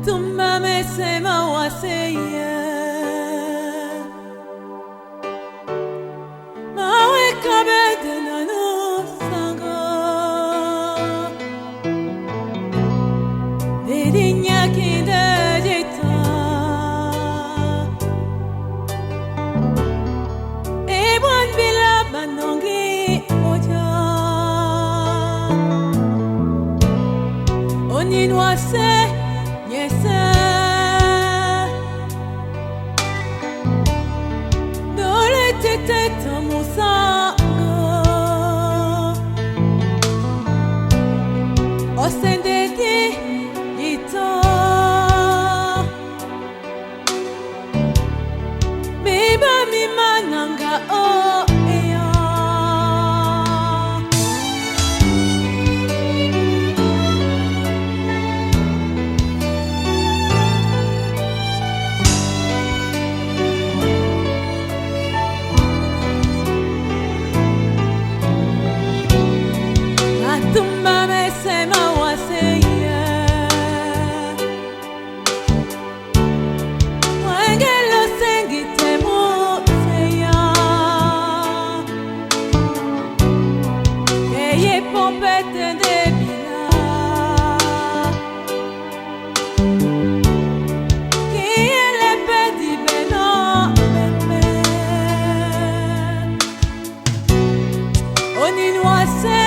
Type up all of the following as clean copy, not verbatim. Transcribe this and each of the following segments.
Tumba mesema waseye mawe kabede nanu sanga Dedinya kinde jita Ebon bila banongi oja Onin wase Yesa Dole tete tamusanga Osendedi ita Biba mi mananga o eya Tumba mesema waseye Wangelo sengite museya Eye pompete debila Kiele pedi beno meme Onin wase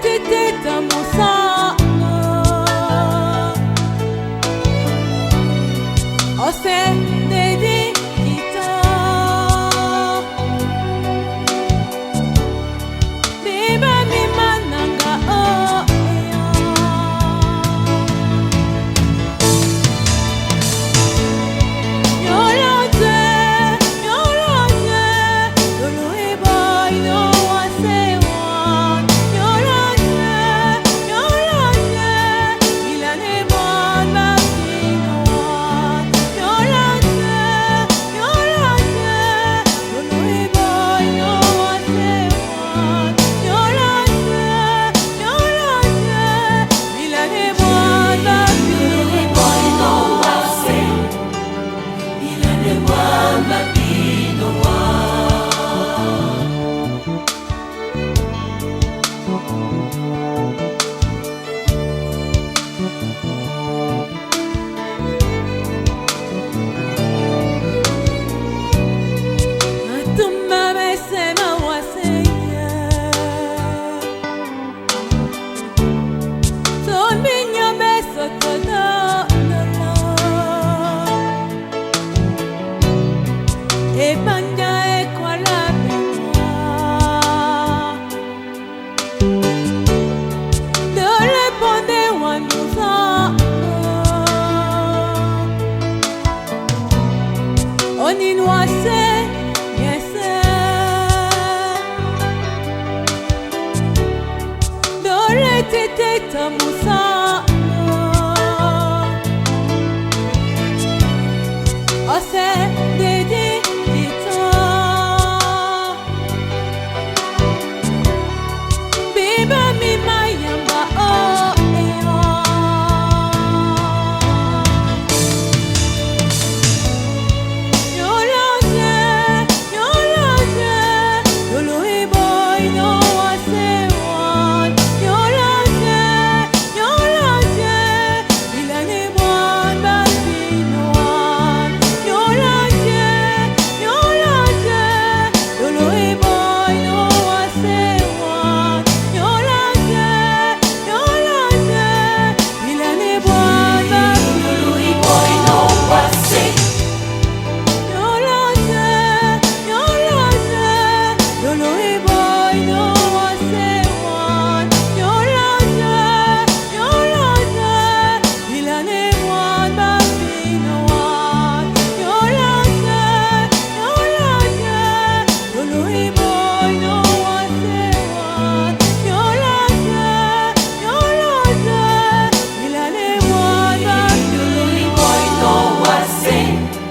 Tete tamusanga Ose dedi ita Biba mi mananga o eya Yolote, yolote Lolo eboy no wasewa Tumba mesema waseye Son minya beso toda E banja e kwa la benoa Dole ponde wanuza Onin wase Tete tamusanga Ose dedi ita Biba mi mayamba o eya Yolote, yolote Lolo eboy no wasewan Boy, no, I sing.